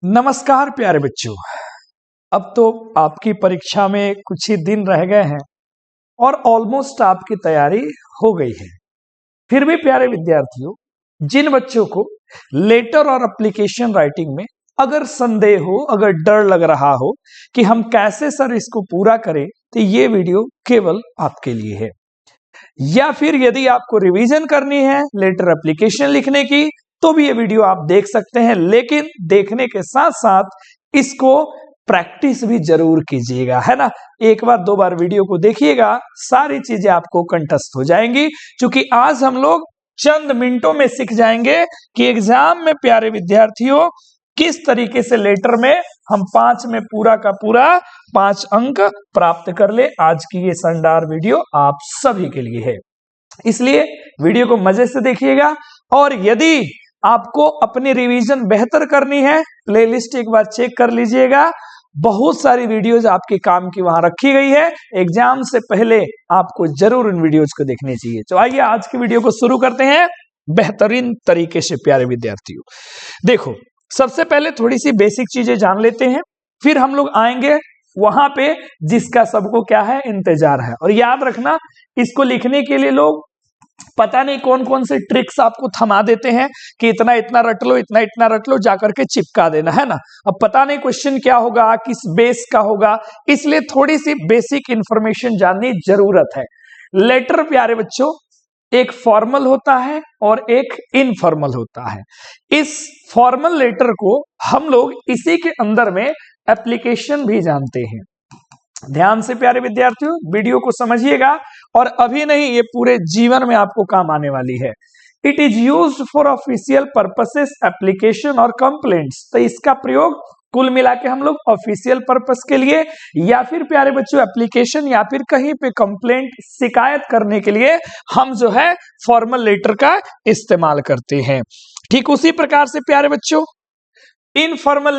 नमस्कार प्यारे बच्चों। अब तो आपकी परीक्षा में कुछ ही दिन रह गए हैं और ऑलमोस्ट आपकी तैयारी हो गई है। फिर भी प्यारे विद्यार्थियों, जिन बच्चों को लेटर और एप्लीकेशन राइटिंग में अगर संदेह हो, अगर डर लग रहा हो कि हम कैसे सर इसको पूरा करें, तो ये वीडियो केवल आपके लिए है। या फिर यदि आपको रिवीजन करनी है लेटर एप्लीकेशन लिखने की, तो भी ये वीडियो आप देख सकते हैं, लेकिन देखने के साथ साथ इसको प्रैक्टिस भी जरूर कीजिएगा, है ना। एक बार दो बार वीडियो को देखिएगा, सारी चीजें आपको कंठस्थ हो जाएंगी। क्योंकि आज हम लोग चंद मिनटों में सीख जाएंगे कि एग्जाम में प्यारे विद्यार्थियों किस तरीके से लेटर में हम 5 में पूरा का पूरा 5 अंक प्राप्त कर ले। आज की ये शानदार वीडियो आप सभी के लिए है, इसलिए वीडियो को मजे से देखिएगा। और यदि आपको अपनी रिवीजन बेहतर करनी है, प्लेलिस्ट एक बार चेक कर लीजिएगा, बहुत सारी वीडियोज आपके काम की वहां रखी गई है। एग्जाम से पहले आपको जरूर इन वीडियोज को देखने चाहिए। तो आइए आज की वीडियो को शुरू करते हैं बेहतरीन तरीके से। प्यारे विद्यार्थियों देखो, सबसे पहले थोड़ी सी बेसिक चीजें जान लेते हैं, फिर हम लोग आएंगे वहां पे जिसका सबको क्या है इंतजार है। और याद रखना, इसको लिखने के लिए लोग पता नहीं कौन कौन से ट्रिक्स आपको थमा देते हैं कि इतना इतना रट लो, इतना इतना रट लो, जाकर के चिपका देना, है ना। अब पता नहीं क्वेश्चन क्या होगा, किस बेस का होगा, इसलिए थोड़ी सी बेसिक इंफॉर्मेशन जाननी जरूरत है। लेटर प्यारे बच्चों एक फॉर्मल होता है और एक इनफॉर्मल होता है। इस फॉर्मल लेटर को हम लोग इसी के अंदर में एप्लीकेशन भी जानते हैं। ध्यान से प्यारे विद्यार्थियों वीडियो को समझिएगा, और अभी नहीं, ये पूरे जीवन में आपको काम आने वाली है। It is used for official purposes, application और कंप्लेंट्स। तो इसका प्रयोग कुल मिला के हम लोग ऑफिशियल पर्पस के लिए, या फिर प्यारे बच्चों एप्लीकेशन, या फिर कहीं पे कंप्लेंट शिकायत करने के लिए हम जो है फॉर्मल लेटर का इस्तेमाल करते हैं। ठीक उसी प्रकार से प्यारे बच्चों इनफॉर्मल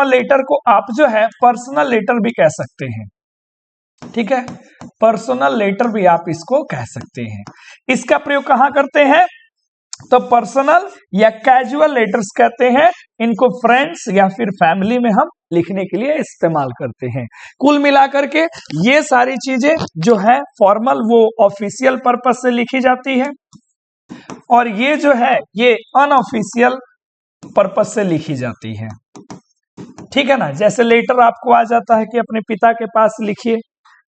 लेटर को आप जो है पर्सनल लेटर भी कह सकते हैं। ठीक है, पर्सनल लेटर भी आप इसको कह सकते हैं। इसका प्रयोग कहां करते हैं, तो पर्सनल या कैजुअल लेटर्स कहते हैं। इनको फ्रेंड्स या फिर फैमिली में हम लिखने के लिए इस्तेमाल करते हैं। कुल मिलाकर के ये सारी चीजें जो है फॉर्मल वो ऑफिशियल पर्पस से लिखी जाती है, और ये जो है ये अनऑफिशियल पर्पस से लिखी जाती है। ठीक है ना। जैसे लेटर आपको आ जाता है कि अपने पिता के पास लिखिए,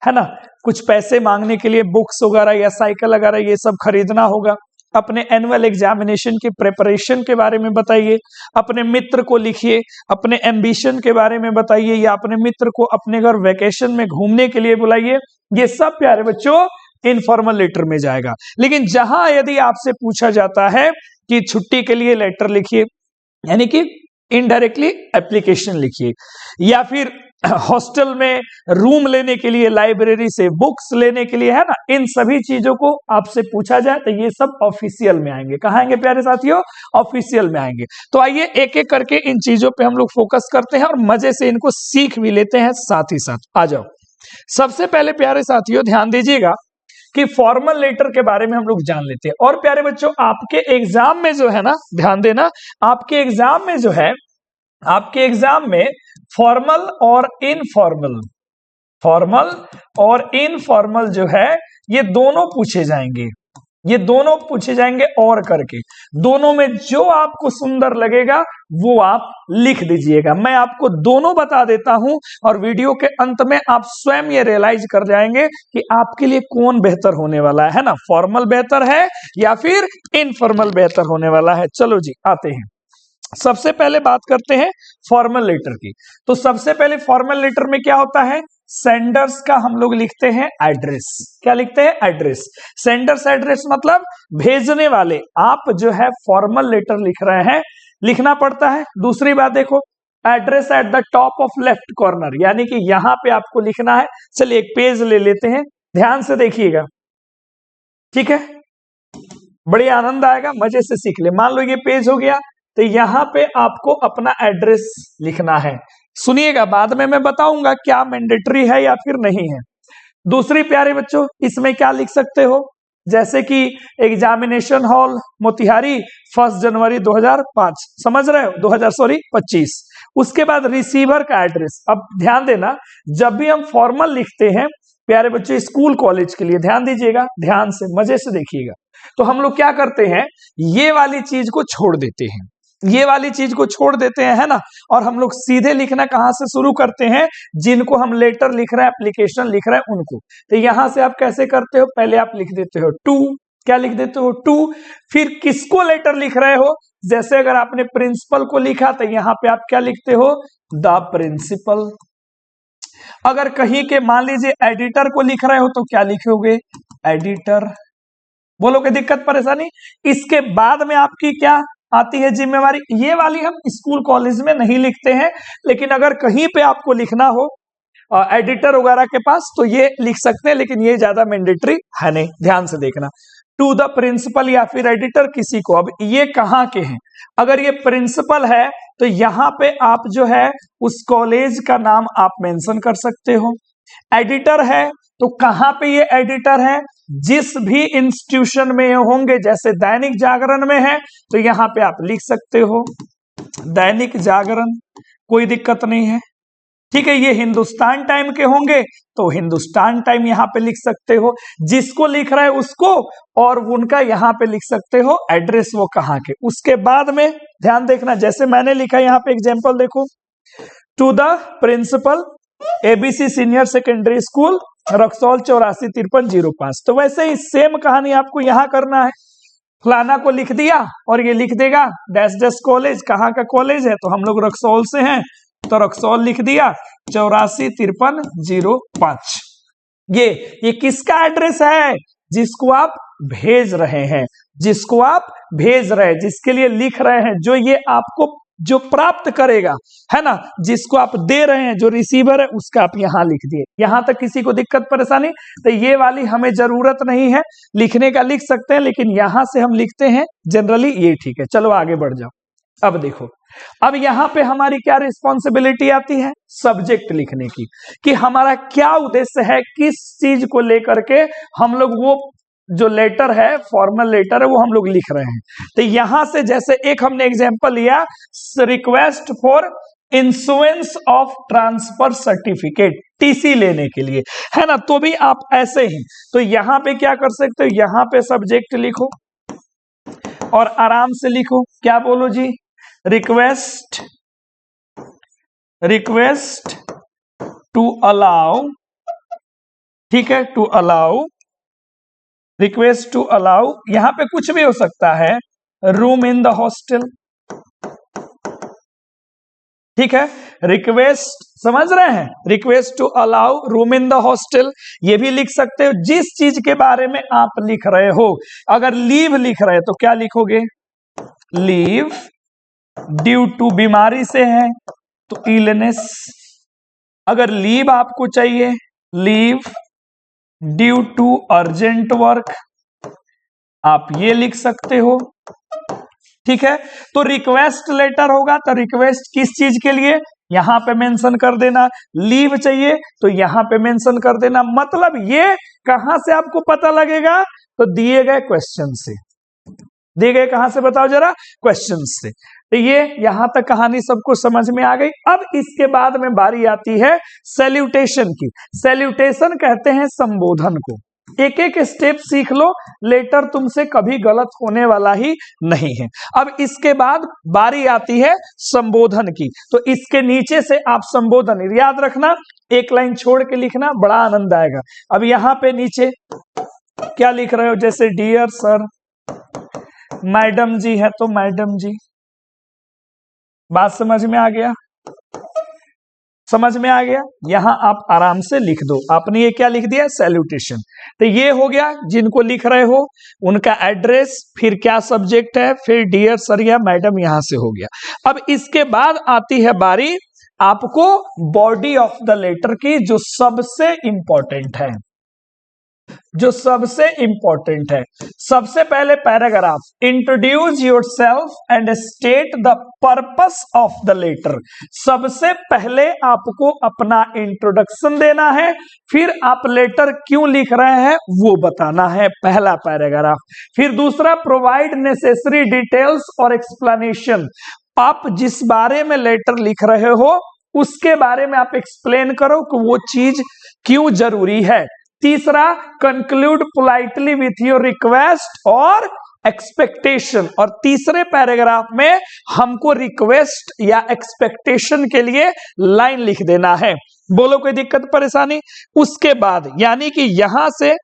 है ना, कुछ पैसे मांगने के लिए बुक्स वगैरह या साइकिल वगैरह ये सब खरीदना होगा। अपने एनुअल एग्जामिनेशन की प्रिपरेशन के बारे में बताइए, अपने मित्र को लिखिए, अपने एम्बिशन के बारे में बताइए, या अपने मित्र को अपने घर वेकेशन में घूमने के लिए बुलाइए। ये सब प्यारे बच्चों इनफॉर्मल लेटर में जाएगा। लेकिन जहां यदि आपसे पूछा जाता है कि छुट्टी के लिए लेटर लिखिए, यानी कि इनडायरेक्टली एप्लीकेशन लिखिए, या फिर हॉस्टल में रूम लेने के लिए, लाइब्रेरी से बुक्स लेने के लिए, है ना, इन सभी चीजों को आपसे पूछा जाए तो ये सब ऑफिशियल में आएंगे। कहाँ आएंगे प्यारे साथियों, ऑफिशियल में आएंगे। तो आइए एक एक करके इन चीजों पे हम लोग फोकस करते हैं और मजे से इनको सीख भी लेते हैं साथ ही साथ। आ जाओ, सबसे पहले प्यारे साथियों ध्यान दीजिएगा कि फॉर्मल लेटर के बारे में हम लोग जान लेते हैं। और प्यारे बच्चों आपके एग्जाम में जो है ना, ध्यान देना, आपके एग्जाम में जो है, आपके एग्जाम में फॉर्मल और इनफॉर्मल, फॉर्मल और इनफॉर्मल जो है ये दोनों पूछे जाएंगे। ये दोनों पूछे जाएंगे और करके, दोनों में जो आपको सुंदर लगेगा वो आप लिख दीजिएगा। मैं आपको दोनों बता देता हूं, और वीडियो के अंत में आप स्वयं ये रियलाइज कर जाएंगे कि आपके लिए कौन बेहतर होने वाला है ना, फॉर्मल बेहतर है या फिर इनफॉर्मल बेहतर होने वाला है। चलो जी आते हैं, सबसे पहले बात करते हैं फॉर्मल लेटर की। तो सबसे पहले फॉर्मल लेटर में क्या होता है, सेंडर्स का हम लोग लिखते हैं एड्रेस। क्या लिखते हैं, एड्रेस। सेंडर्स एड्रेस मतलब भेजने वाले। आप जो है फॉर्मल लेटर लिख रहे हैं, लिखना पड़ता है। दूसरी बात देखो, address at the top of left corner, यानी कि यहां पे आपको लिखना है। चलिए एक पेज ले लेते हैं, ध्यान से देखिएगा, ठीक है, बड़ी आनंद आएगा, मजे से सीख ले। मान लो ये पेज हो गया, तो यहां पे आपको अपना एड्रेस लिखना है। सुनिएगा, बाद में मैं बताऊंगा क्या मैंडेटरी है या फिर नहीं है। दूसरी प्यारे बच्चों इसमें क्या लिख सकते हो, जैसे कि एग्जामिनेशन हॉल मोतिहारी 1 जनवरी 2005, समझ रहे हो, 2025। उसके बाद रिसीवर का एड्रेस। अब ध्यान देना, जब भी हम फॉर्मल लिखते हैं प्यारे बच्चों स्कूल कॉलेज के लिए, ध्यान दीजिएगा, ध्यान से मजे से देखिएगा, तो हम लोग क्या करते हैं, ये वाली चीज को छोड़ देते हैं, ये वाली चीज को छोड़ देते हैं, है ना, और हम लोग सीधे लिखना कहां से शुरू करते हैं, जिनको हम लेटर लिख रहे हैं, एप्लीकेशन लिख रहे हैं उनको। तो यहां से आप कैसे करते हो, पहले आप लिख देते हो टू, क्या लिख देते हो, टू। फिर किसको लेटर लिख रहे हो, जैसे अगर आपने प्रिंसिपल को लिखा तो यहां पे आप क्या लिखते हो, द प्रिंसिपल। अगर कहीं के मान लीजिए एडिटर को लिख रहे हो तो क्या लिखोगे, एडिटर। बोलोगे दिक्कत परेशानी। इसके बाद में आपकी क्या आती है जिम्मेवारी, ये वाली हम स्कूल कॉलेज में नहीं लिखते हैं, लेकिन अगर कहीं पे आपको लिखना हो एडिटर वगैरह के पास तो ये लिख सकते हैं, लेकिन ये ज्यादा मैंडेटरी है नहीं, ध्यान से देखना। टू द प्रिंसिपल या फिर एडिटर किसी को। अब ये कहाँ के हैं, अगर ये प्रिंसिपल है तो यहाँ पे आप जो है उस कॉलेज का नाम आप मेंशन कर सकते हो। एडिटर है तो कहाँ पे ये एडिटर है, जिस भी इंस्टीट्यूशन में होंगे, जैसे दैनिक जागरण में है तो यहाँ पे आप लिख सकते हो दैनिक जागरण, कोई दिक्कत नहीं है, ठीक है। ये हिंदुस्तान टाइम के होंगे तो हिंदुस्तान टाइम यहाँ पे लिख सकते हो, जिसको लिख रहा है उसको, और उनका यहाँ पे लिख सकते हो एड्रेस, वो कहाँ के। उसके बाद में ध्यान देखना, जैसे मैंने लिखा यहाँ पे एग्जांपल देखो, to the principal ABC senior secondary school Raxaul 845305। तो वैसे ही सेम कहानी आपको यहाँ करना है, फलाना को लिख दिया और ये लिख देगा डैश डैश कॉलेज, कहाँ का कॉलेज है, तो हम लोग रक्सौल से हैं तो रक्सौल लिख दिया 845305। ये किसका एड्रेस है, जिसको आप भेज रहे हैं, जिसको आप भेज रहे हैं, जिसके लिए लिख रहे हैं, जो ये आपको जो प्राप्त करेगा, है ना, जिसको आप दे रहे हैं, जो रिसीवर है उसका आप यहां लिख दिए। यहां तक किसी को दिक्कत परेशानी, तो ये वाली हमें जरूरत नहीं है लिखने का, लिख सकते हैं, लेकिन यहां से हम लिखते हैं जनरली, ये ठीक है। चलो आगे बढ़ जाओ। अब देखो, अब यहां पे हमारी क्या रिस्पॉन्सिबिलिटी आती है, सब्जेक्ट लिखने की, कि हमारा क्या उद्देश्य है, किस चीज को लेकर के हम लोग वो जो लेटर है, फॉर्मल लेटर है, वो हम लोग लिख रहे हैं। तो यहां से जैसे एक हमने एग्जांपल लिया, request for insurance of transfer certificate, TC लेने के लिए, है ना, तो भी आप ऐसे ही, तो यहां पे क्या कर सकते हो, यहां पे सब्जेक्ट लिखो और आराम से लिखो, क्या बोलो जी, रिक्वेस्ट टू अलाउ, ठीक है, to allow, request to allow, यहां पे कुछ भी हो सकता है, रूम इन द हॉस्टल, ठीक है, रिक्वेस्ट, समझ रहे हैं, request to allow room in the hostel, ये भी लिख सकते हो, जिस चीज के बारे में आप लिख रहे हो। अगर लीव लिख रहे हो तो क्या लिखोगे, लीव ड्यू टू, बीमारी से है तो इलनेस, अगर लीव आपको चाहिए, leave due to urgent work, आप ये लिख सकते हो, ठीक है। तो रिक्वेस्ट लेटर होगा तो रिक्वेस्ट किस चीज के लिए, यहां पे मेंशन कर देना, लीव चाहिए तो यहां पे मेंशन कर देना। मतलब ये कहां से आपको पता लगेगा, तो दिए गए क्वेश्चन से, दिए गए कहां से बताओ जरा, क्वेश्चन से। तो ये यहां तक कहानी सबको समझ में आ गई। अब इसके बाद में बारी आती है सैल्यूटेशन की। सैल्यूटेशन कहते हैं संबोधन को, एक एक स्टेप सीख लो, लेटर तुमसे कभी गलत होने वाला ही नहीं है। अब इसके बाद बारी आती है संबोधन की, तो इसके नीचे से आप संबोधन याद रखना, एक लाइन छोड़ के लिखना, बड़ा आनंद आएगा। अब यहां पे नीचे क्या लिख रहे हो, जैसे डियर सर, मैडम जी है तो मैडम जी, बात समझ में आ गया, समझ में आ गया। यहां आप आराम से लिख दो, आपने ये क्या लिख दिया, सैल्यूटेशन। तो ये हो गया, जिनको लिख रहे हो उनका एड्रेस, फिर क्या सब्जेक्ट है, फिर डियर सर या मैडम, यहां से हो गया। अब इसके बाद आती है बारी आपको बॉडी ऑफ द लेटर की, जो सबसे इंपॉर्टेंट है। जो सबसे इंपॉर्टेंट है। सबसे पहले paragraph, introduce yourself and state the purpose of the letter. सबसे पहले आपको अपना इंट्रोडक्शन देना है, फिर आप लेटर क्यों लिख रहे हैं वो बताना है, पहला पैराग्राफ। फिर दूसरा, प्रोवाइड नेसेसरी डिटेल्स और एक्सप्लेनेशन। आप जिस बारे में लेटर लिख रहे हो उसके बारे में आप एक्सप्लेन करो कि वो चीज क्यों जरूरी है। तीसरा, conclude politely with your request और एक्सपेक्टेशन। और तीसरे पैराग्राफ में हमको रिक्वेस्ट या एक्सपेक्टेशन के लिए लाइन लिख देना है। बोलो कोई दिक्कत परेशानी? उसके बाद यानी कि यहां से,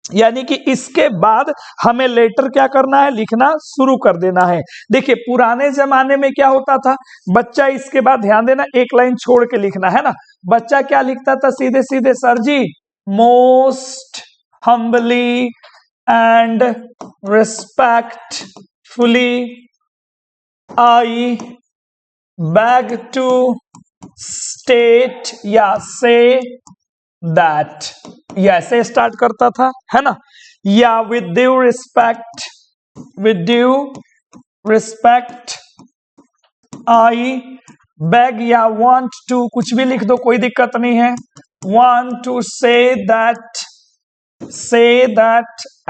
यानी कि इसके बाद हमें लेटर क्या करना है, लिखना शुरू कर देना है। देखिए पुराने जमाने में क्या होता था, बच्चा इसके बाद ध्यान देना, एक लाइन छोड़ के लिखना है ना। बच्चा क्या लिखता था, सीधे सीधे, sir ji most humbly and respectfully I beg to state या से दैट, या ऐसे स्टार्ट करता था, है ना। या with due respect I bag या वांट टू, कुछ भी लिख दो कोई दिक्कत नहीं है, वांट टू से दैट,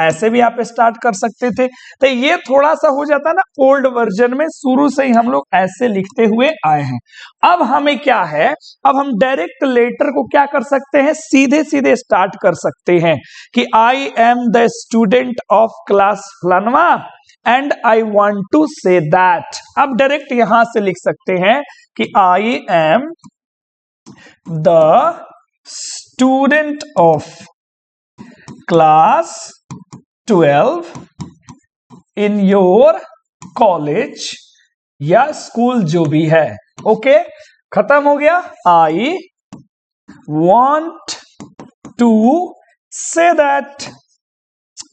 ऐसे भी आप स्टार्ट कर सकते थे। तो ये थोड़ा सा हो जाता है ना, ओल्ड वर्जन में शुरू से ही हम लोग ऐसे लिखते हुए आए हैं। अब हमें क्या है, अब हम डायरेक्ट लेटर को क्या कर सकते हैं, सीधे सीधे स्टार्ट कर सकते हैं कि I am the student of class फलानवा and I want to say that. अब डायरेक्ट यहां से लिख सकते हैं कि I am the student of class 12 in your college या स्कूल, जो भी है। ओके, खत्म हो गया। I want to say that.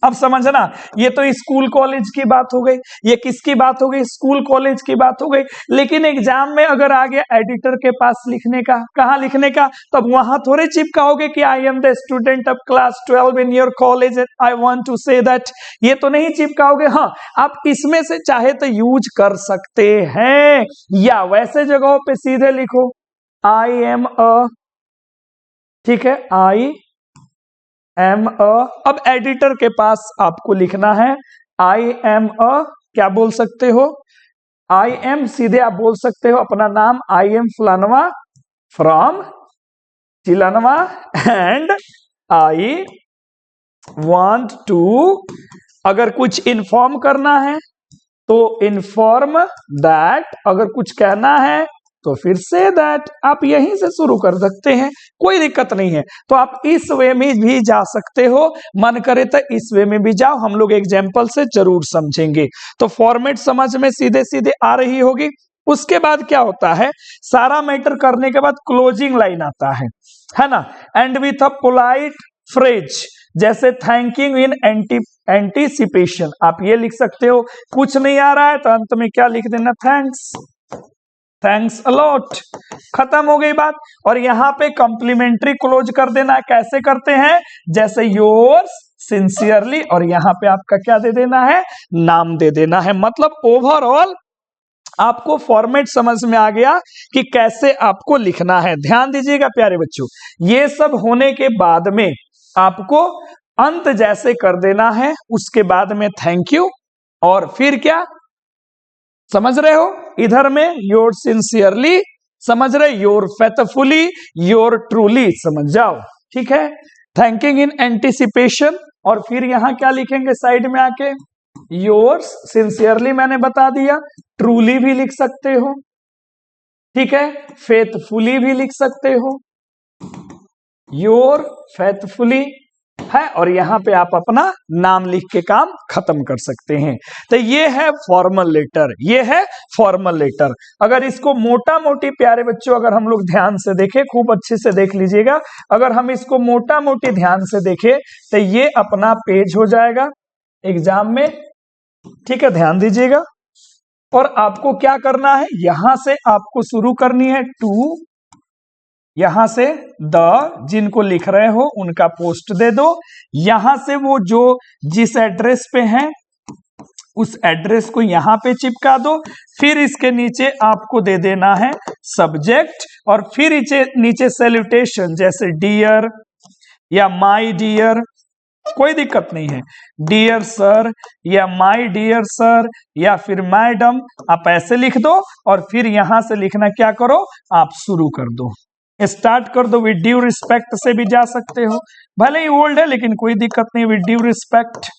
अब समझना, ये तो स्कूल कॉलेज की बात हो गई, ये किसकी बात हो गई, स्कूल कॉलेज की बात हो गई। लेकिन एग्जाम में अगर आ गया एडिटर के पास लिखने का, कहाँ लिखने का, तब वहां थोड़े चिपकाओगे कि I am the student of class 12 in your college I want to say that, ये तो नहीं चिपकाओगे। हाँ, आप इसमें से चाहे तो यूज कर सकते हैं, या वैसे जगहों पे सीधे लिखो आई एम अ, ठीक है, आई एम अ। अब एडिटर के पास आपको लिखना है आई एम अ, क्या बोल सकते हो, आई एम, सीधे आप बोल सकते हो अपना नाम, आई एम फलानवा फ्रॉम चिलानवा एंड आई वांट टू, अगर कुछ इन्फॉर्म करना है तो इन्फॉर्म दैट, अगर कुछ कहना है तो फिर से दैट। आप यहीं से शुरू कर सकते हैं, कोई दिक्कत नहीं है। तो आप इस वे में भी जा सकते हो, मन करे तो इस वे में भी जाओ, हम लोग एग्जाम्पल से जरूर समझेंगे। तो फॉर्मेट समझ में सीधे सीधे आ रही होगी। उसके बाद क्या होता है, सारा मैटर करने के बाद क्लोजिंग लाइन आता है ना। And with a polite phrase, जैसे थैंकिंग इन एंटीसिपेशन, आप ये लिख सकते हो। कुछ नहीं आ रहा है तो अंत में क्या लिख देना, थैंक्स अलॉट, खत्म हो गई बात। और यहाँ पे कॉम्प्लीमेंट्री क्लोज कर देना है, कैसे करते हैं, जैसे योर्स सिंसियरली, और यहाँ पे आपका क्या दे देना है, नाम दे देना है। मतलब ओवरऑल आपको फॉर्मेट समझ में आ गया कि कैसे आपको लिखना है। ध्यान दीजिएगा प्यारे बच्चों, ये सब होने के बाद में आपको अंत जैसे कर देना है, उसके बाद में थैंक यू, और फिर क्या समझ रहे हो, इधर में योर सिंसियरली, समझ रहे, योर फेथफुली, योर ट्रूली, समझ जाओ, ठीक है। थैंकिंग इन एंटीसिपेशन, और फिर यहां क्या लिखेंगे साइड में आके, योर्स सिंसियरली मैंने बता दिया, ट्रूली भी लिख सकते हो, ठीक है, फेथफुली भी लिख सकते हो, योर फेथफुली है, और यहां पे आप अपना नाम लिख के काम खत्म कर सकते हैं। तो ये है फॉर्मल लेटर, ये है फॉर्मल लेटर। अगर इसको मोटा मोटी प्यारे बच्चों, अगर हम लोग ध्यान से देखें, खूब अच्छे से देख लीजिएगा, अगर हम इसको मोटा मोटी ध्यान से देखें तो ये अपना पेज हो जाएगा एग्जाम में, ठीक है, ध्यान दीजिएगा। और आपको क्या करना है, यहां से आपको शुरू करनी है टू, यहां से द जिनको लिख रहे हो उनका पोस्ट दे दो, यहां से वो जो जिस एड्रेस पे हैं उस एड्रेस को यहां पे चिपका दो, फिर इसके नीचे आपको दे देना है सब्जेक्ट, और फिर नीचे सैल्यूटेशन जैसे डियर या माय डियर, कोई दिक्कत नहीं है, डियर सर या माय डियर सर या फिर मैडम, आप ऐसे लिख दो और फिर यहां से लिखना क्या करो, आप शुरू कर दो, स्टार्ट कर दो। विद ड्यू रिस्पेक्ट से भी जा सकते हो, भले ही ओल्ड है लेकिन कोई दिक्कत नहीं, विद ड्यू रिस्पेक्ट,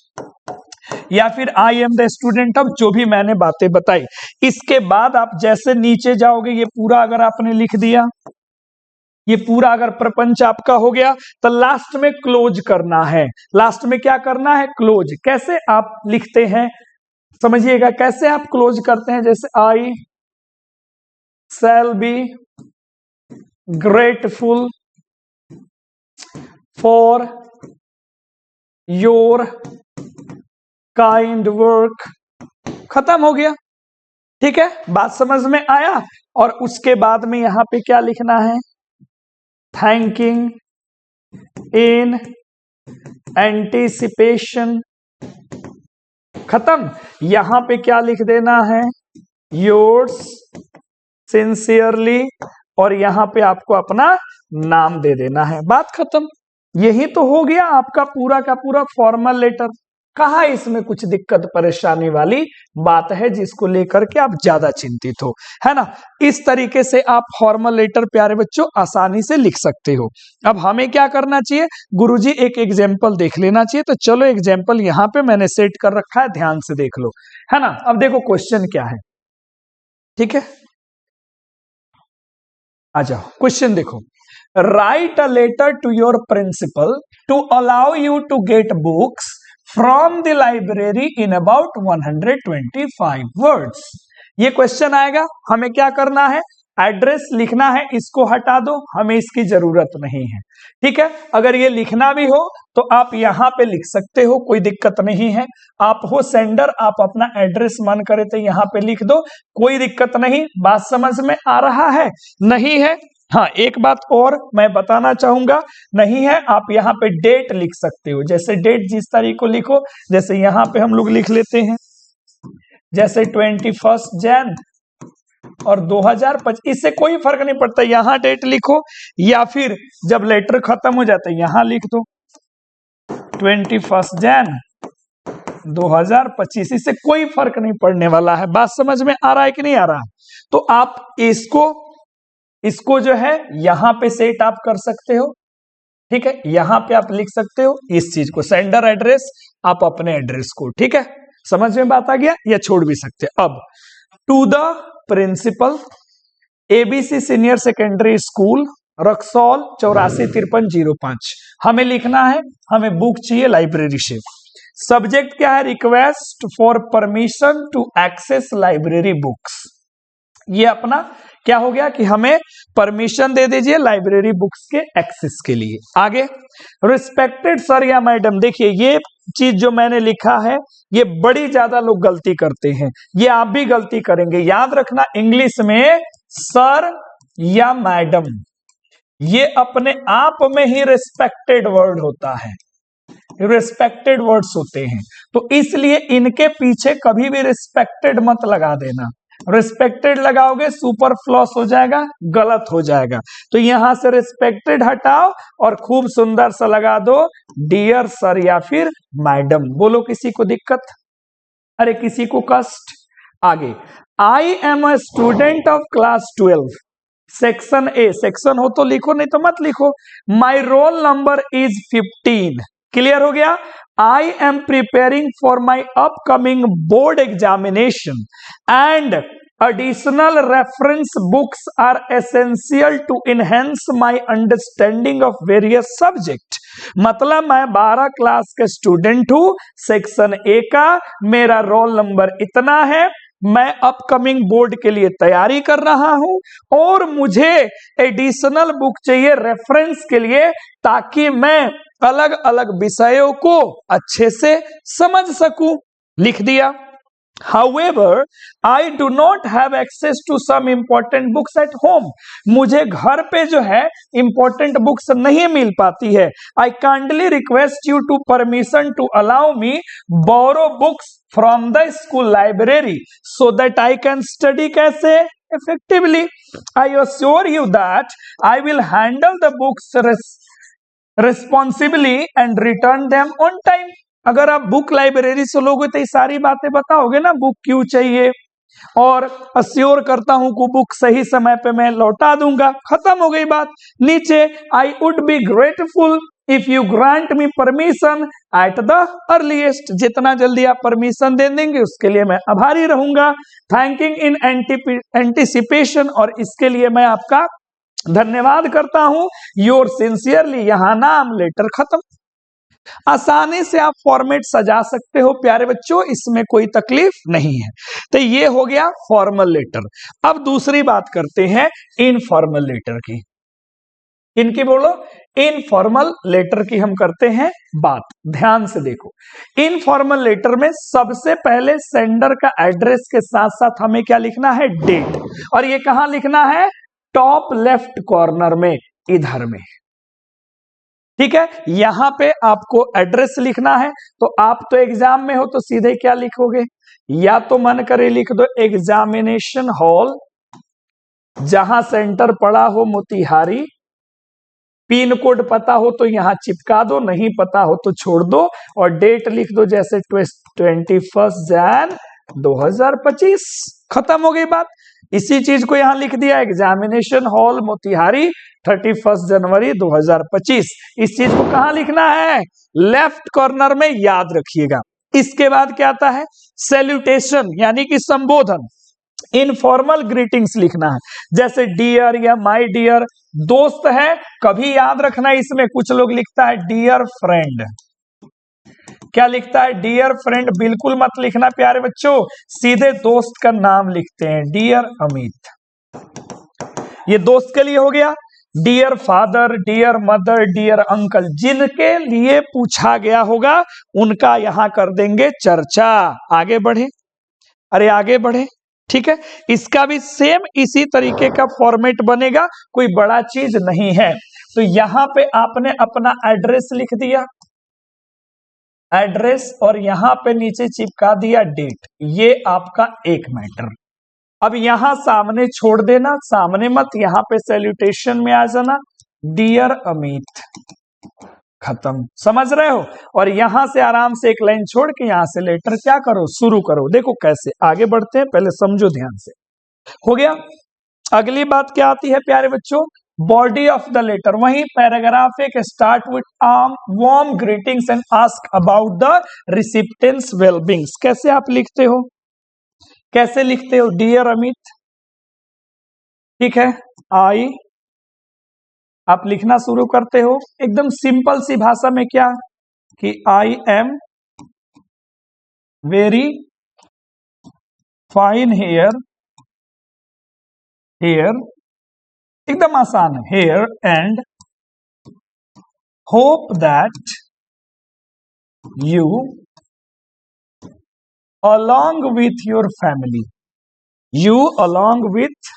या फिर आई एम द स्टूडेंट ऑफ, जो भी मैंने बातें बताई। इसके बाद आप जैसे नीचे जाओगे, ये पूरा अगर आपने लिख दिया, ये पूरा अगर प्रपंच आपका हो गया, तो लास्ट में क्लोज करना है। लास्ट में क्या करना है, क्लोज। कैसे आप लिखते हैं समझिएगा, कैसे आप क्लोज करते हैं, जैसे I shall be grateful for your kind work, खत्म हो गया। ठीक है, बात समझ में आया। और उसके बाद में यहां पे क्या लिखना है, थैंकिंग इन एंटीसिपेशन, खत्म। यहां पे क्या लिख देना है, योर्स सिंसियरली, और यहां पे आपको अपना नाम दे देना है, बात खत्म। यही तो हो गया आपका पूरा का पूरा फॉर्मल लेटर। कहा इसमें कुछ दिक्कत परेशानी वाली बात है जिसको लेकर के आप ज्यादा चिंतित हो, है ना। इस तरीके से आप फॉर्मल लेटर प्यारे बच्चों आसानी से लिख सकते हो। अब हमें क्या करना चाहिए, गुरुजी एक एग्जाम्पल देख लेना चाहिए, तो चलो एग्जाम्पल यहाँ पे मैंने सेट कर रखा है, ध्यान से देख लो, है ना। अब देखो क्वेश्चन क्या है, ठीक है, आ जाओ क्वेश्चन देखो। Write a letter to your principal to allow you to get books from the library in about 125 words. ये क्वेश्चन आएगा, हमें क्या करना है, एड्रेस लिखना है, इसको हटा दो, हमें इसकी जरूरत नहीं है। ठीक है, अगर ये लिखना भी हो तो आप यहां पे लिख सकते हो, कोई दिक्कत नहीं है। आप हो सेंडर, आप अपना एड्रेस मन करे तो यहां पे लिख दो, कोई दिक्कत नहीं। बात समझ में आ रहा है, नहीं है। हाँ, एक बात और मैं बताना चाहूंगा, नहीं है आप यहाँ पे डेट लिख सकते हो, जैसे डेट जिस तारीख को लिखो, जैसे यहाँ पे हम लोग लिख लेते हैं जैसे 21 जैन और 2025, इससे कोई फर्क नहीं पड़ता, यहाँ डेट लिखो या फिर जब लेटर खत्म हो जाता है यहां लिख दो 21 जैन 2025, इससे कोई फर्क नहीं पड़ने वाला है। बात समझ में आ रहा है कि नहीं आ रहा, तो आप इसको जो है यहां पे सेट आप कर सकते हो। ठीक है, यहां पे आप लिख सकते हो इस चीज को, सेंडर एड्रेस, आप अपने एड्रेस को। ठीक है, समझ में बात आ गया, या छोड़ भी सकते हैं। अब to the principal ABC senior secondary school Raxaul 845305, हमें लिखना है, हमें बुक चाहिए लाइब्रेरी से। सब्जेक्ट क्या है, request for permission to access library books. ये अपना क्या हो गया कि हमें परमिशन दे दीजिए लाइब्रेरी बुक्स के एक्सेस के लिए। आगे, रिस्पेक्टेड सर या मैडम, देखिए ये चीज जो मैंने लिखा है ये बड़ी ज्यादा लोग गलती करते हैं, ये आप भी गलती करेंगे। याद रखना, इंग्लिश में सर या मैडम ये अपने आप में ही रिस्पेक्टेड वर्ड होता है, रिस्पेक्टेड वर्ड्स होते हैं, तो इसलिए इनके पीछे कभी भी रिस्पेक्टेड मत लगा देना। रिस्पेक्टेड लगाओगे सुपर फ्लॉस हो जाएगा, गलत हो जाएगा। तो यहां से रिस्पेक्टेड हटाओ और खूब सुंदर सा लगा दो डियर सर या फिर मैडम। बोलो किसी को दिक्कत, अरे किसी को कष्ट। आगे, I am a student of class 12 section A, section हो तो लिखो नहीं तो मत लिखो। My roll number is 15, clear हो गया। I am preparing for my upcoming board examination and additional reference books are essential to enhance my understanding of various subjects। मतलब मैं 12 क्लास का स्टूडेंट हूं, सेक्शन ए का, मेरा रोल नंबर इतना है, मैं अपकमिंग बोर्ड के लिए तैयारी कर रहा हूं और मुझे एडिशनल बुक चाहिए रेफरेंस के लिए, ताकि मैं अलग अलग विषयों को अच्छे से समझ सकूं। लिख दिया। However, I do not have access to some important books at home. मुझे घर पे जो है important books नहीं मिल पाती है. I kindly request you to permission to allow me borrow books from the school library so that I can study कैसे effectively. I assure you that I will handle the books responsibly and return them on time. अगर आप book library से लोगे तो ये सारी बातें बताओगे ना, बुक क्यों चाहिए, और अश्योर करता हूं कि बुक सही समय पे मैं लौटा दूंगा. खत्म हो गई बात. नीचे I would be grateful if you grant me permission at the earliest. जितना जल्दी आप परमिशन दे देंगे उसके लिए मैं आभारी रहूंगा. थैंकिंग इन एंटिसिपेशन, और इसके लिए मैं आपका धन्यवाद करता हूं. Your sincerely. यहां नाम, लेटर, खत्म. आसानी से आप फॉर्मेट सजा सकते हो प्यारे बच्चों, इसमें कोई तकलीफ नहीं है. तो ये हो गया फॉर्मल लेटर. अब दूसरी बात करते हैं इनफॉर्मल लेटर की. इनकी बोलो, इनफॉर्मल लेटर की हम करते हैं बात. ध्यान से देखो, इनफॉर्मल लेटर में सबसे पहले सेंडर का एड्रेस के साथ साथ हमें क्या लिखना है, डेट. और ये कहां लिखना है, टॉप लेफ्ट कॉर्नर में, इधर में. ठीक है, यहां पे आपको एड्रेस लिखना है. तो आप तो एग्जाम में हो तो सीधे क्या लिखोगे, या तो मन करे लिख दो एग्जामिनेशन हॉल, जहां सेंटर पड़ा हो मोतिहारी. पिन कोड पता हो तो यहां चिपका दो, नहीं पता हो तो छोड़ दो. और डेट लिख दो जैसे 21 जैन 2025. खत्म हो गई बात. इसी चीज को यहां लिख दिया, एग्जामिनेशन हॉल मोतिहारी 31 जनवरी 2025. इस चीज को कहां लिखना है, लेफ्ट कॉर्नर में, याद रखिएगा. इसके बाद क्या आता है, सैल्यूटेशन यानी कि संबोधन. इनफॉर्मल ग्रीटिंग्स लिखना है, जैसे डियर या माय डियर. दोस्त है, कभी याद रखना इसमें कुछ लोग लिखता है डियर फ्रेंड. क्या लिखता है, डियर फ्रेंड. बिल्कुल मत लिखना प्यारे बच्चों, सीधे दोस्त का नाम लिखते हैं, डियर अमित. ये दोस्त के लिए हो गया. Dear father, dear mother, dear uncle, जिनके लिए पूछा गया होगा उनका यहां कर देंगे चर्चा. आगे बढ़े, अरे आगे बढ़े. ठीक है, इसका भी सेम इसी तरीके का फॉर्मेट बनेगा, कोई बड़ा चीज नहीं है. तो यहां पे आपने अपना एड्रेस लिख दिया, एड्रेस, और यहां पे नीचे चिपका दिया डेट. ये आपका एक मैटर. अब यहां सामने छोड़ देना, सामने मत, यहां पे सैल्यूटेशन में आ जाना, डियर अमित. खत्म. समझ रहे हो. और यहां से आराम से एक लाइन छोड़ के यहां से लेटर क्या करो, शुरू करो. देखो कैसे आगे बढ़ते हैं, पहले समझो ध्यान से. हो गया. अगली बात क्या आती है प्यारे बच्चों, बॉडी ऑफ द लेटर. वही पैराग्राफ एक, start with warm greetings and ask about the recipients wellbeings. कैसे आप लिखते हो, कैसे लिखते हो, डियर अमित. ठीक है, आई, आप लिखना शुरू करते हो एकदम सिंपल सी भाषा में, क्या कि I am very fine here, here एकदम आसान है, here, and hope that you along with your family, you along with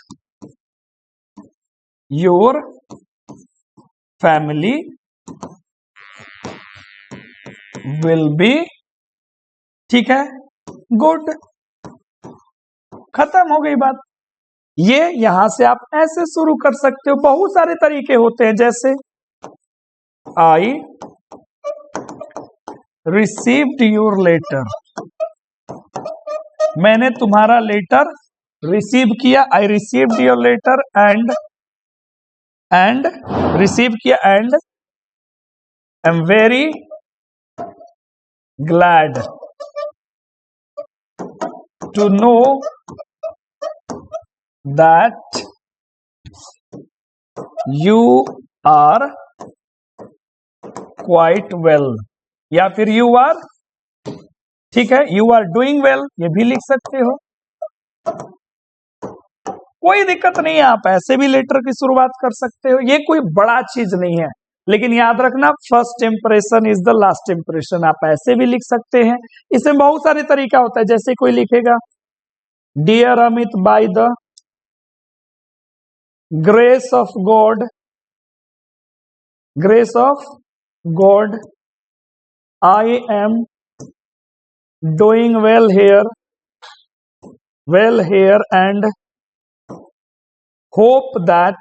your family will be. ठीक है, गुड. खत्म हो गई बात. ये यहां से आप ऐसे शुरू कर सकते हो, बहुत सारे तरीके होते हैं, जैसे आई रिसीव्ड योर लेटर, मैंने तुम्हारा लेटर रिसीव किया. I received your letter and receive किया, and I am very glad to know that you are quite well, या फिर यू आर. ठीक है, यू आर डूइंग वेल, ये भी लिख सकते हो, कोई दिक्कत नहीं है. आप ऐसे भी लेटर की शुरुआत कर सकते हो, ये कोई बड़ा चीज नहीं है. लेकिन याद रखना first impression is the last impression. आप ऐसे भी लिख सकते हैं, इसमें बहुत सारे तरीका होता है। जैसे कोई लिखेगा dear Amit, by the grace of God, grace of God I am doing well here and hope that,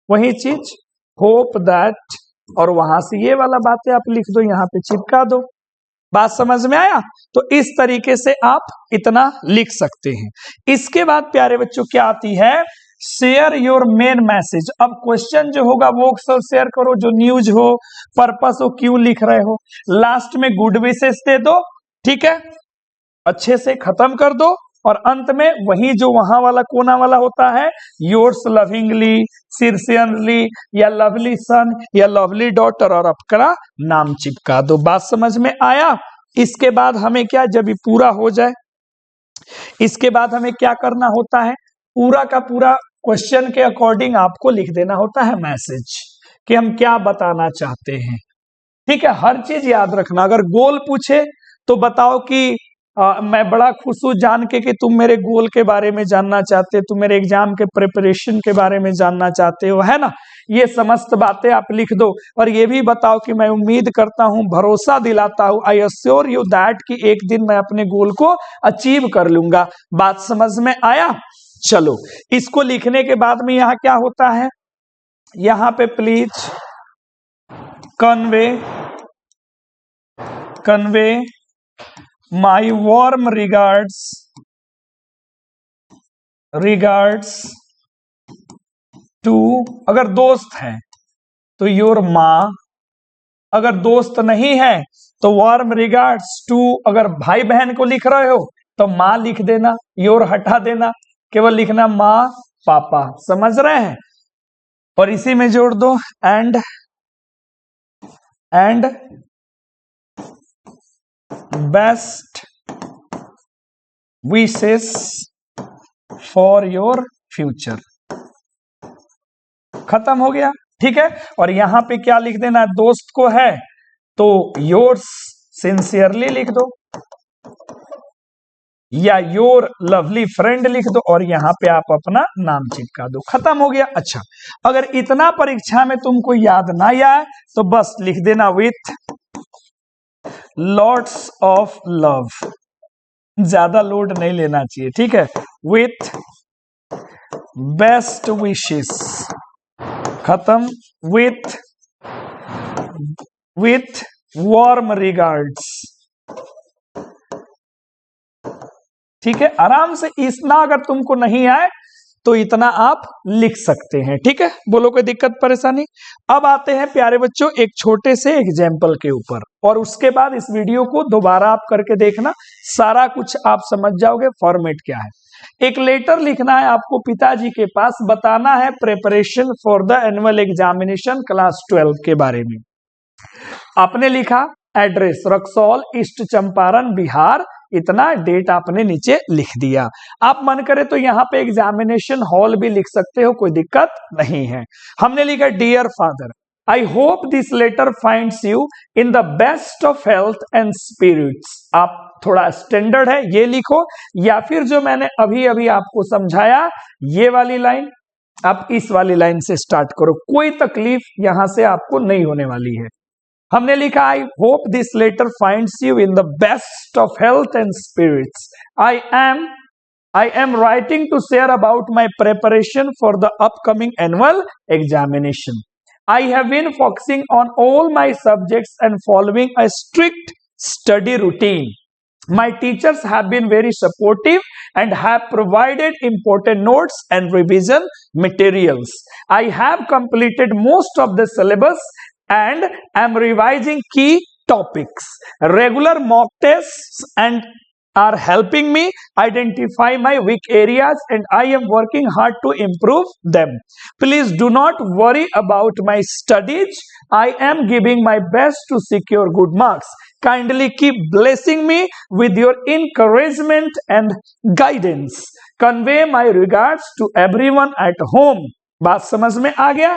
वही चीज होप दैट, और वहां से ये वाला बातें आप लिख दो, यहां पे चिपका दो। बात समझ में आया? तो इस तरीके से आप इतना लिख सकते हैं। इसके बाद प्यारे बच्चों क्या आती है, शेयर योर मेन मैसेज। अब क्वेश्चन जो होगा वो अक्सर शेयर करो, जो न्यूज हो, पर्पस हो, क्यों लिख रहे हो। लास्ट में गुड विशेष दे दो, ठीक है, अच्छे से खत्म कर दो, और अंत में वही जो वहां वाला कोना वाला होता है, योर्स लविंगली, सिंसियरली, या लवली सन, या लवली डॉटर, और अपना नाम चिपका दो। बात समझ में आया? इसके बाद हमें क्या, जब ये पूरा हो जाए, इसके बाद हमें क्या करना होता है, पूरा का पूरा क्वेश्चन के अकॉर्डिंग आपको लिख देना होता है मैसेज, कि हम क्या बताना चाहते हैं। ठीक है, हर चीज याद रखना। अगर गोल पूछे तो बताओ कि मैं बड़ा खुश हूं जान के कि तुम मेरे गोल के बारे में जानना चाहते हो, तुम मेरे एग्जाम के प्रिपरेशन के बारे में जानना चाहते हो, है ना। ये समस्त बातें आप लिख दो, और ये भी बताओ कि मैं उम्मीद करता हूं, भरोसा दिलाता हूं, आई अश्योर यू दैट, कि एक दिन मैं अपने गोल को अचीव कर लूंगा। बात समझ में आया? चलो, इसको लिखने के बाद में यहां क्या होता है, यहां पे please convey my warm regards to, अगर दोस्त है तो योर माँ, अगर दोस्त नहीं है तो वार्म रिगार्ड्स टू, अगर भाई बहन को लिख रहे हो तो माँ लिख देना, योर हटा देना, केवल लिखना माँ पापा। समझ रहे हैं? और इसी में जोड़ दो and best wishes for your future. खत्म हो गया, ठीक है। और यहां पे क्या लिख देना, दोस्त को है तो योर्स सिंसियरली लिख दो, या योर लवली फ्रेंड लिख दो, और यहां पे आप अपना नाम चिपका दो। खत्म हो गया। अच्छा, अगर इतना परीक्षा में तुमको याद ना आए तो बस लिख देना विथ लॉट्स ऑफ लव, ज्यादा लोड नहीं लेना चाहिए, ठीक है। विथ बेस्ट विशेस, खत्म, विथ वार्म रिगार्ड्स, ठीक है। आराम से, इतना अगर तुमको नहीं आए तो इतना आप लिख सकते हैं, ठीक है। बोलो कोई दिक्कत परेशानी? अब आते हैं प्यारे बच्चों एक छोटे से एग्जाम्पल के ऊपर, और उसके बाद इस वीडियो को दोबारा आप करके देखना, सारा कुछ आप समझ जाओगे फॉर्मेट क्या है। एक लेटर लिखना है आपको पिताजी के पास, बताना है preparation for the annual examination class 12 के बारे में। आपने लिखा एड्रेस रक्सौल, ईस्ट चंपारण, बिहार, इतना, डेट आपने नीचे लिख दिया। आप मन करे तो यहाँ पे एग्जामिनेशन हॉल भी लिख सकते हो, कोई दिक्कत नहीं है। हमने लिखा dear father, I hope this letter finds you in the best of health and spirits. आप थोड़ा स्टैंडर्ड है ये लिखो, या फिर जो मैंने अभी अभी आपको समझाया ये वाली लाइन, आप इस वाली लाइन से स्टार्ट करो, कोई तकलीफ यहां से आपको नहीं होने वाली है। हमने लिखा I hope this letter finds you in the best of health and spirits. I am writing to share about my preparation for the upcoming annual examination. I have been focusing on all my subjects and following a strict study routine. My teachers have been very supportive and have provided important notes and revision materials. I have completed most of the syllabus and am revising key topics. Regular mock tests and are helping me identify my weak areas, and I am working hard to improve them. Please do not worry about my studies. I am giving my best to secure good marks. Kindly keep blessing me with your encouragement and guidance. Convey my regards to everyone at home. बात समझ में आ गया?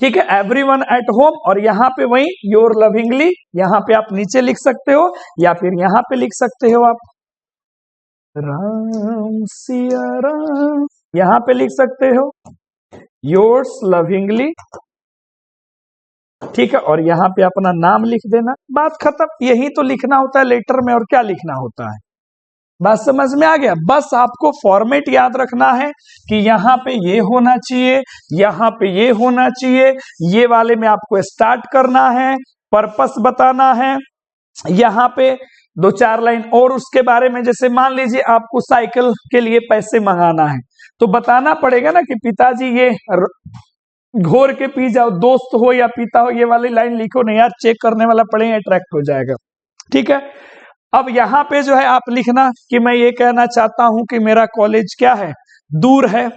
ठीक है, everyone at home, और यहाँ पे वही योर लविंगली, यहाँ पे आप नीचे लिख सकते हो या फिर यहाँ पे लिख सकते हो आप राम सिया राम, यहाँ पे लिख सकते हो योर्स लविंगली। ठीक है, और यहाँ पे अपना नाम लिख देना, बात खत्म। यही तो लिखना होता है लेटर में, और क्या लिखना होता है, बात समझ में आ गया। बस आपको फॉर्मेट याद रखना है कि यहाँ पे ये होना चाहिए, यहाँ पे ये होना चाहिए, ये वाले में आपको स्टार्ट करना है, पर्पस बताना है, यहाँ पे 2-4 लाइन और उसके बारे में। जैसे मान लीजिए आपको साइकिल के लिए पैसे मंगाना है, तो बताना पड़ेगा ना कि पिताजी ये घोर के पी जाओ, दोस्त हो या पिता हो, ये वाली लाइन लिखो नहीं यार, चेक करने वाला पढ़ेगा, अट्रैक्ट हो जाएगा। ठीक है, अब यहाँ पे जो है आप लिखना कि मैं ये कहना चाहता हूं कि मेरा कॉलेज क्या है, दूर है।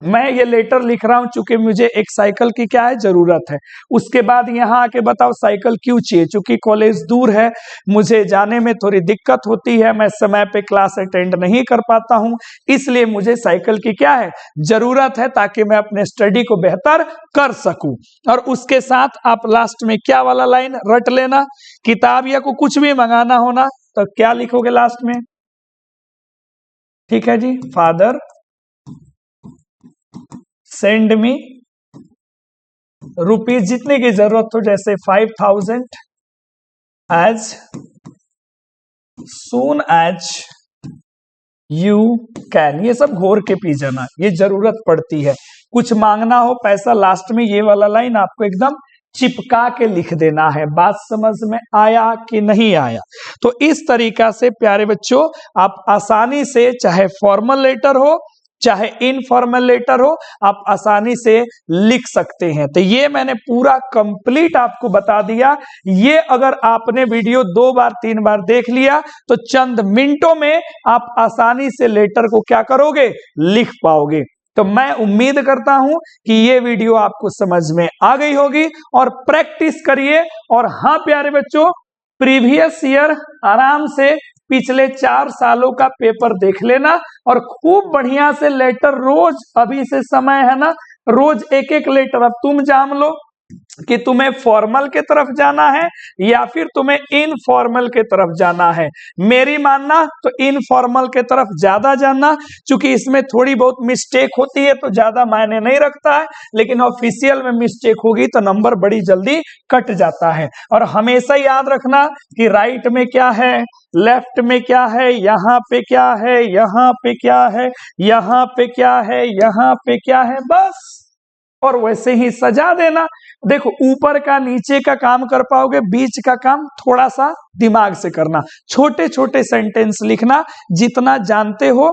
मैं ये लेटर लिख रहा हूं चूंकि मुझे एक साइकिल की क्या है, जरूरत है। उसके बाद यहाँ आके बताओ साइकिल क्यों चाहिए, चूंकि कॉलेज दूर है, मुझे जाने में थोड़ी दिक्कत होती है, मैं समय पे क्लास अटेंड नहीं कर पाता हूं, इसलिए मुझे साइकिल की क्या है, जरूरत है, ताकि मैं अपने स्टडी को बेहतर कर सकूं। और उसके साथ आप लास्ट में क्या वाला लाइन रट लेना, किताब या को कुछ भी मंगाना होना तो क्या लिखोगे लास्ट में। ठीक है जी, फादर सेंड मी रुपीज, जितने की जरूरत हो, जैसे 5000 as soon as you can. ये सब घोर के पी जाना, ये जरूरत पड़ती है। कुछ मांगना हो पैसा, लास्ट में ये वाला लाइन आपको एकदम चिपका के लिख देना है। बात समझ में आया कि नहीं आया? तो इस तरीका से प्यारे बच्चों आप आसानी से, चाहे फॉर्मल लेटर हो चाहे इनफॉर्मल लेटर हो, आप आसानी से लिख सकते हैं। तो ये मैंने पूरा कंप्लीट आपको बता दिया। ये अगर आपने वीडियो 2 बार 3 बार देख लिया तो चंद मिनटों में आप आसानी से लेटर को क्या करोगे, लिख पाओगे। तो मैं उम्मीद करता हूं कि ये वीडियो आपको समझ में आ गई होगी, और प्रैक्टिस करिए। और हाँ प्यारे बच्चों, प्रीवियस ईयर आराम से पिछले 4 सालों का पेपर देख लेना, और खूब बढ़िया से लेटर रोज, अभी से समय है ना, रोज एक एक लेटर। अब तुम जान लो कि तुम्हें फॉर्मल के तरफ जाना है या फिर तुम्हें इनफॉर्मल के तरफ जाना है। मेरी मानना तो इनफॉर्मल के तरफ ज्यादा जाना, क्योंकि इसमें थोड़ी बहुत मिस्टेक होती है तो ज्यादा मायने नहीं रखता है, लेकिन ऑफिशियल में मिस्टेक होगी तो नंबर बड़ी जल्दी कट जाता है। और हमेशा याद रखना कि राइट में क्या है, लेफ्ट में क्या है, यहाँ पे क्या है, यहाँ पे क्या है, यहाँ पे क्या है, यहाँ पे क्या है, बस। और वैसे ही सजा देना। देखो, ऊपर का नीचे का काम कर पाओगे, बीच का काम थोड़ा सा दिमाग से करना। छोटे छोटे सेंटेंस लिखना, जितना जानते हो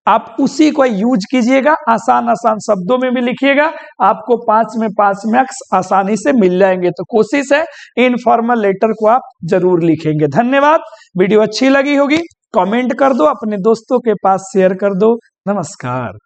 आप उसी को यूज कीजिएगा। आसान आसान शब्दों में भी लिखिएगा, आपको 5 में 5 मार्क्स आसानी से मिल जाएंगे। तो कोशिश है इनफॉर्मल लेटर को आप जरूर लिखेंगे। धन्यवाद। वीडियो अच्छी लगी होगी कमेंट कर दो, अपने दोस्तों के पास शेयर कर दो। नमस्कार।